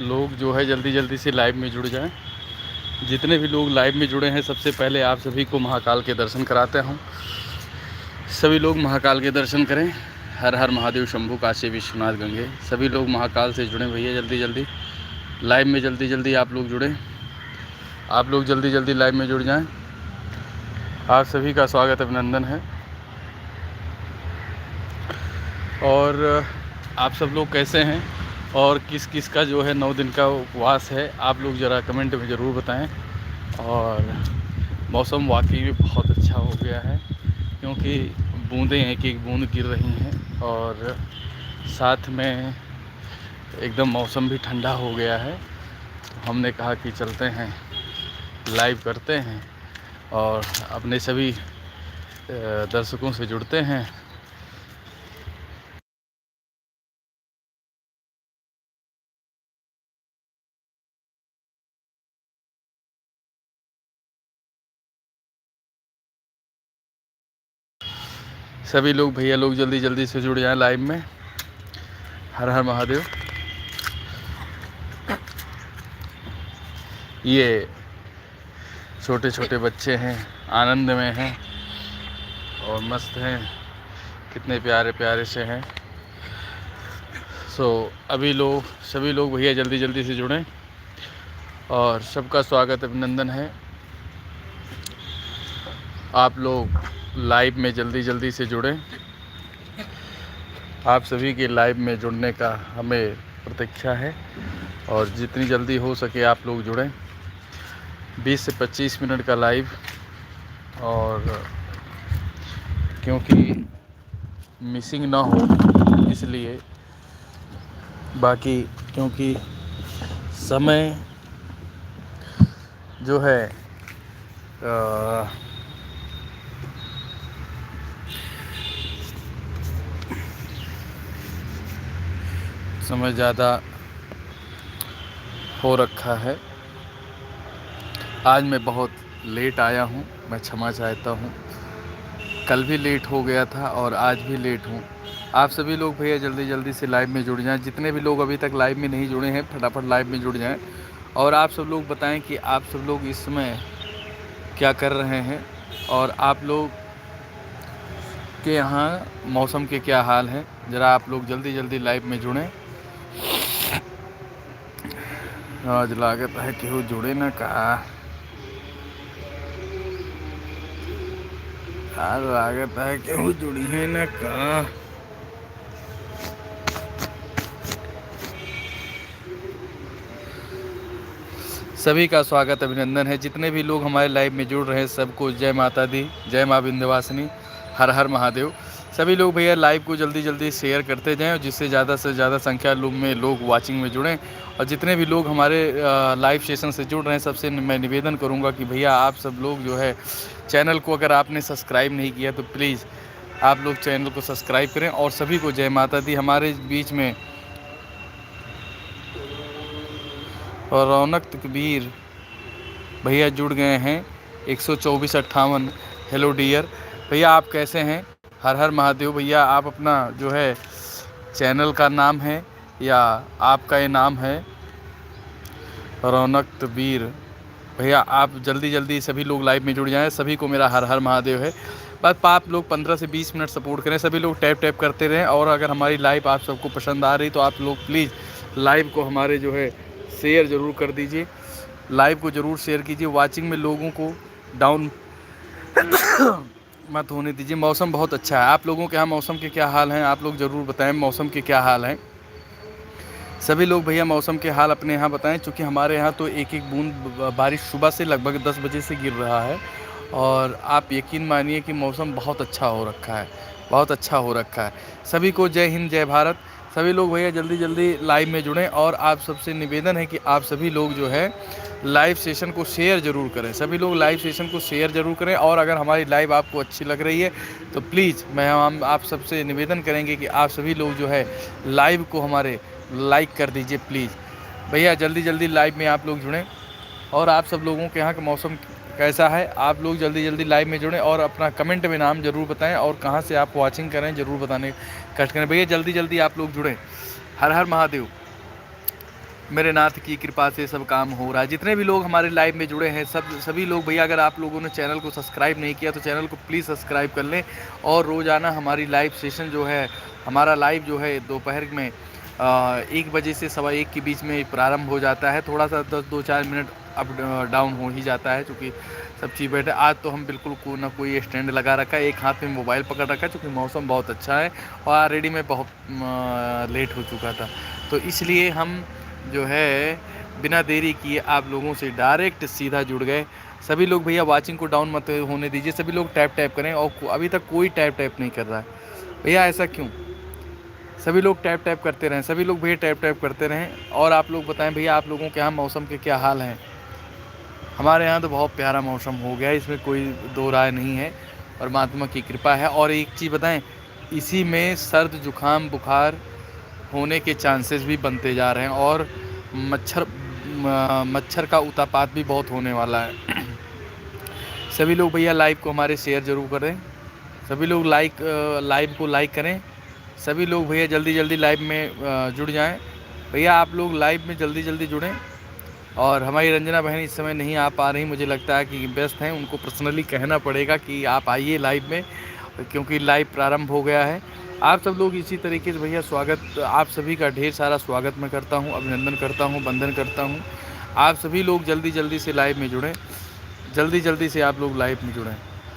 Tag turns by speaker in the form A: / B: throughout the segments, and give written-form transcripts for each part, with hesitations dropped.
A: लोग जो है जल्दी जल्दी से लाइव में जुड़ जाएं। जितने भी लोग लाइव में जुड़े हैं सबसे पहले आप सभी को महाकाल के दर्शन कराता हूं। सभी लोग महाकाल के दर्शन करें। हर हर महादेव, शंभू, काशी विश्वनाथ, गंगे। सभी लोग महाकाल से जुड़ें भैया, जल्दी जल्दी लाइव में जल्दी जल्दी आप लोग जुड़ें। आप लोग जल्दी जल्दी लाइव में जुड़ जाएं। आप सभी का स्वागत, अभिनंदन है। और आप सब लोग कैसे हैं और किस किस का जो है 9 दिन का उपवास है, आप लोग ज़रा कमेंट में ज़रूर बताएं। और मौसम वाकई में बहुत अच्छा हो गया है, क्योंकि बूंदें एक एक बूंद गिर रही हैं और साथ में एकदम मौसम भी ठंडा हो गया है। तो हमने कहा कि चलते हैं, लाइव करते हैं और अपने सभी दर्शकों से जुड़ते हैं। सभी लोग भैया लोग जल्दी जल्दी से जुड़ जाएं लाइव में। हर हर महादेव। ये छोटे छोटे बच्चे हैं, आनंद में हैं और मस्त हैं, कितने प्यारे प्यारे से हैं। सभी लोग भैया जल्दी जल्दी से जुड़ें और सबका स्वागत, अभिनंदन है। आप लोग लाइव में जल्दी जल्दी से जुड़ें। आप सभी के लाइव में जुड़ने का हमें प्रतीक्षा है और जितनी जल्दी हो सके आप लोग जुड़ें। 20 से 25 मिनट का लाइव, और क्योंकि मिसिंग ना हो इसलिए, बाकी क्योंकि समय जो है समय ज़्यादा हो रखा है। आज मैं बहुत लेट आया हूँ, मैं क्षमा चाहता हूँ। कल भी लेट हो गया था और आज भी लेट हूँ। आप सभी लोग भैया जल्दी जल्दी से लाइव में जुड़ जाएं। जितने भी लोग अभी तक लाइव में नहीं जुड़े हैं फटाफट लाइव में जुड़ जाएं। और आप सब लोग बताएं कि आप सब लोग इस समय क्या कर रहे हैं और आप लोग के यहाँ मौसम के क्या हाल हैं। ज़रा आप लोग जल्दी जल्दी लाइव में जुड़ें। आज लागत है कि वो जुड़े ना का, आज लागत है कि वो जुड़ी है ना का। सभी का स्वागत, अभिनंदन है। जितने भी लोग हमारे लाइव में जुड़ रहे हैं सबको जय माता दी, जय माँ विंध्यवासिनी, हर हर महादेव। सभी लोग भैया लाइव को जल्दी जल्दी शेयर करते जाएं, जिससे ज़्यादा से ज़्यादा संख्या में लोग वाचिंग में जुड़ें। और जितने भी लोग हमारे लाइव सेशन से जुड़ रहे हैं सबसे मैं निवेदन करूंगा कि भैया आप सब लोग जो है चैनल को अगर आपने सब्सक्राइब नहीं किया तो प्लीज़ आप लोग चैनल को सब्सक्राइब करें। और सभी को जय माता दी। हमारे बीच में और रौनक कबीर भैया जुड़ गए हैं 12458। हेलो डियर भैया, आप कैसे हैं? हर हर महादेव। भैया आप अपना जो है चैनल का नाम है या आपका ये नाम है? रौनक कबीर भैया आप जल्दी जल्दी सभी लोग लाइव में जुड़ जाएं। सभी को मेरा हर हर महादेव है। बस आप लोग 15 से 20 मिनट सपोर्ट करें। सभी लोग टैप करते रहें। और अगर हमारी लाइव आप सबको पसंद आ रही तो आप लोग प्लीज़ लाइव को हमारे जो है शेयर ज़रूर कर दीजिए। लाइव को ज़रूर शेयर कीजिए। वाचिंग में लोगों को डाउन मत होने दीजिए। मौसम बहुत अच्छा है। आप लोगों के यहाँ मौसम के क्या हाल हैं? आप लोग ज़रूर बताएं मौसम के क्या हाल हैं। सभी लोग भैया मौसम के हाल अपने यहाँ बताएं, क्योंकि हमारे यहाँ तो एक एक बूंद बारिश सुबह से लगभग 10 बजे से गिर रहा है। और आप यकीन मानिए कि मौसम बहुत अच्छा हो रखा है, बहुत अच्छा हो रखा है। सभी को जय हिंद, जय भारत। सभी लोग भैया जल्दी जल्दी लाइव में जुड़ें। और आप सबसे निवेदन है कि आप सभी लोग जो है लाइव सेशन को शेयर ज़रूर करें। सभी लोग लाइव सेशन को शेयर ज़रूर करें। और अगर हमारी लाइव आपको अच्छी लग रही है तो प्लीज़ हम आप सबसे निवेदन करेंगे कि आप सभी लोग जो है लाइव को हमारे लाइक कर दीजिए प्लीज़। भैया जल्दी जल्दी लाइव में आप लोग जुड़ें। और आप सब लोगों के यहाँ का मौसम कैसा है, आप लोग जल्दी जल्दी लाइव में जुड़ें और अपना कमेंट में नाम ज़रूर बताएं और कहाँ से आप वाचिंग करें ज़रूर बताने कष्ट करें। भैया जल्दी जल्दी आप लोग जुड़ें। हर हर महादेव। मेरे नाथ की कृपा से सब काम हो रहा है। जितने भी लोग हमारे लाइव में जुड़े हैं सभी लोग भैया, अगर आप लोगों ने चैनल को सब्सक्राइब नहीं किया तो चैनल को प्लीज़ सब्सक्राइब कर लें। और रोज़ाना हमारी लाइव सेशन जो है, हमारा लाइव जो है दोपहर में 1 बजे से 1:15 के बीच में प्रारंभ हो जाता है। थोड़ा सा 2-4 मिनट अप डाउन हो ही जाता है, क्योंकि सब चीज़ बैठे। आज तो हम बिल्कुल ना कोई स्टैंड लगा रखा है, एक हाथ में मोबाइल पकड़ रखा है, क्योंकि मौसम बहुत अच्छा है और ऑलरेडी मैं बहुत लेट हो चुका था। तो इसलिए हम जो है बिना देरी किए आप लोगों से डायरेक्ट सीधा जुड़ गए। सभी लोग भैया वाचिंग को डाउन मत होने दीजिए, सभी लोग टैप करें। और अभी तक कोई टैप नहीं कर रहा है भैया, ऐसा क्यों? सभी लोग टैप करते रहें, सभी लोग भैया टैप करते रहें। और आप लोग बताएं भैया, आप लोगों के यहाँ मौसम के क्या हाल हैं? हमारे यहाँ तो बहुत प्यारा मौसम हो गया है, इसमें कोई दो राय नहीं है, परमात्मा की कृपा है। और एक चीज़ बताएं, इसी में सर्द जुकाम बुखार होने के चांसेस भी बनते जा रहे हैं, और मच्छर का उत्पात भी बहुत होने वाला है। सभी लोग भैया लाइव को हमारे शेयर ज़रूर करें, सभी लोग लाइव को लाइक करें। सभी लोग भैया जल्दी लाइव में जुड़ जाएं। भैया आप लोग लाइव में जल्दी जुड़ें। और हमारी रंजना बहन इस समय नहीं आ पा रही, मुझे लगता है कि व्यस्त हैं, उनको पर्सनली कहना पड़ेगा कि आप आइए लाइव में, क्योंकि लाइव प्रारंभ हो गया है। आप सब लोग इसी तरीके से भैया स्वागत, आप सभी का ढेर सारा स्वागत मैं करता हूं, अभिनंदन करता हूं, वंदन करता हूं। आप सभी लोग जल्दी से लाइव में जुड़ें, जल्दी से आप लोग लाइव में जुड़ें।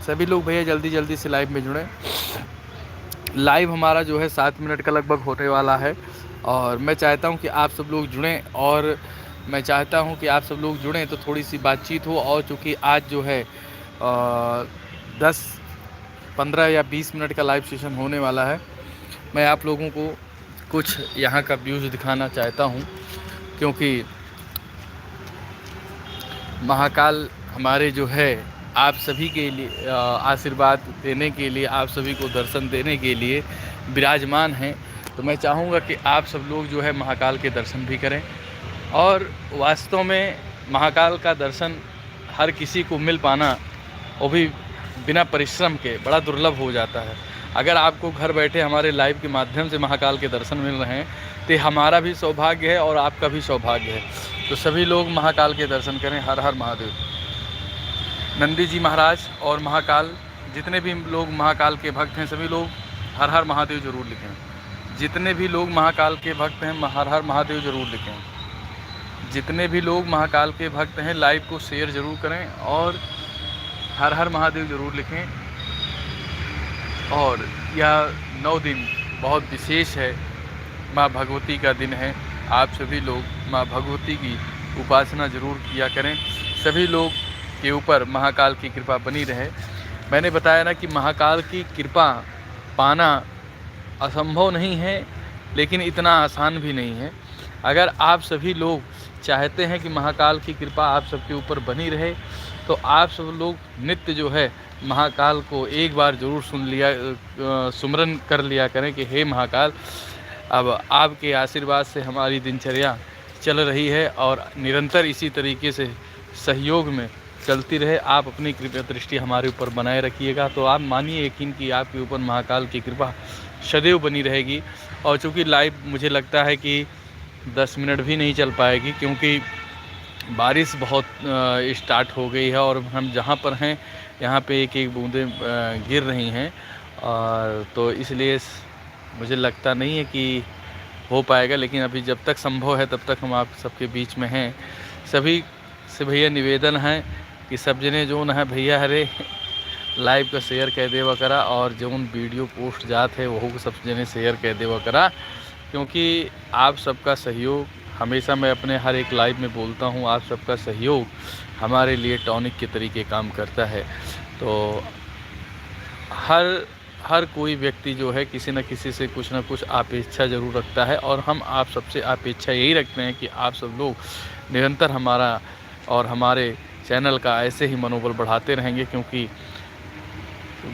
A: सभी लोग भैया जल्दी से लाइव में जुड़ें। लाइव हमारा जो है 7 मिनट का लगभग होने वाला है, और मैं चाहता हूं कि आप सब लोग जुड़ें, और मैं चाहता हूं कि आप सब लोग जुड़ें तो थोड़ी सी बातचीत हो। और चूँकि आज जो है 10, 15 या 20 मिनट का लाइव सेशन होने वाला है, मैं आप लोगों को कुछ यहाँ का व्यूज़ दिखाना चाहता हूँ, क्योंकि महाकाल हमारे जो है आप सभी के लिए आशीर्वाद देने के लिए, आप सभी को दर्शन देने के लिए विराजमान हैं। तो मैं चाहूँगा कि आप सब लोग जो है महाकाल के दर्शन भी करें। और वास्तव में महाकाल का दर्शन हर किसी को मिल पाना, वो भी बिना परिश्रम के, बड़ा दुर्लभ हो जाता है। अगर आपको घर बैठे हमारे लाइव के माध्यम से महाकाल के दर्शन मिल रहे हैं तो हमारा भी सौभाग्य है और आपका भी सौभाग्य है। तो सभी लोग महाकाल के दर्शन करें। हर हर महादेव। नंदी जी महाराज और महाकाल, जितने भी लोग महाकाल के भक्त हैं सभी लोग हर हर महादेव ज़रूर लिखें। जितने भी लोग महाकाल के भक्त हैं हर हर महादेव ज़रूर लिखें। जितने भी लोग महाकाल के भक्त हैं लाइव को शेयर ज़रूर करें और हर हर महादेव ज़रूर लिखें। और यह 9 दिन बहुत विशेष है, माँ भगवती का दिन है। आप सभी लोग माँ भगवती की उपासना ज़रूर किया करें। सभी लोग के ऊपर महाकाल की कृपा बनी रहे। मैंने बताया ना कि महाकाल की कृपा पाना असंभव नहीं है, लेकिन इतना आसान भी नहीं है। अगर आप सभी लोग चाहते हैं कि महाकाल की कृपा आप सबके ऊपर बनी रहे, तो आप सब लोग नित्य जो है महाकाल को एक बार ज़रूर सुमरन कर लिया करें कि हे महाकाल, अब आपके आशीर्वाद से हमारी दिनचर्या चल रही है और निरंतर इसी तरीके से सहयोग में चलती रहे। आप अपनी कृपा दृष्टि हमारे ऊपर बनाए रखिएगा। तो आप मानिए यकीन कि आपके ऊपर महाकाल की कृपा सदैव बनी रहेगी। और चूँकि लाइव मुझे लगता है कि 10 मिनट भी नहीं चल पाएगी, क्योंकि बारिश बहुत स्टार्ट हो गई है और हम जहाँ पर हैं यहाँ पे एक एक बूंदें गिर रही हैं, और तो इसलिए मुझे लगता नहीं है कि हो पाएगा। लेकिन अभी जब तक संभव है तब तक हम आप सबके बीच में हैं। सभी से भैया निवेदन है कि सब जने जो न है भैया हरे लाइव का शेयर कह देवा करा, और जो वीडियो पोस्ट जात है वो सब जने शेयर कह देवा करा, क्योंकि आप सबका सहयोग हमेशा, मैं अपने हर एक लाइव में बोलता हूँ, आप सबका सहयोग हमारे लिए टॉनिक के तरीके काम करता है। तो हर कोई व्यक्ति जो है किसी न किसी से कुछ ना कुछ अपेक्षा ज़रूर रखता है, और हम आप सबसे अपेक्षा यही रखते हैं कि आप सब लोग निरंतर हमारा और हमारे चैनल का ऐसे ही मनोबल बढ़ाते रहेंगे, क्योंकि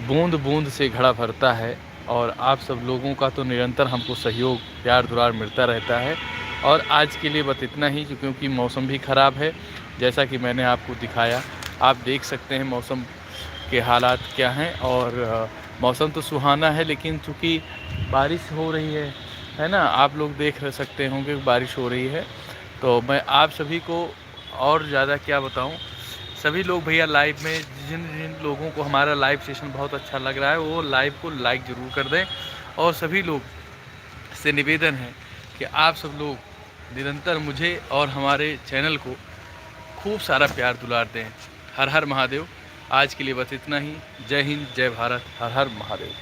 A: बूंद बूंद से घड़ा भरता है। और आप सब लोगों का तो निरंतर हमको सहयोग, प्यार दुलार मिलता रहता है। और आज के लिए बस इतना ही, क्योंकि मौसम भी ख़राब है, जैसा कि मैंने आपको दिखाया। आप देख सकते हैं मौसम के हालात क्या हैं। और मौसम तो सुहाना है, लेकिन चूँकि बारिश हो रही है ना, आप लोग देख सकते होंगे बारिश हो रही है। तो मैं आप सभी को और ज़्यादा क्या बताऊं, सभी लोग भैया लाइव में जिन जिन लोगों को हमारा लाइव सेशन बहुत अच्छा लग रहा है वो लाइव को लाइक ज़रूर कर दें। और सभी लोग से निवेदन है कि आप सब लोग निरंतर मुझे और हमारे चैनल को खूब सारा प्यार दुलार दें। हर हर महादेव। आज के लिए बस इतना ही। जय हिंद, जय भारत, हर हर महादेव।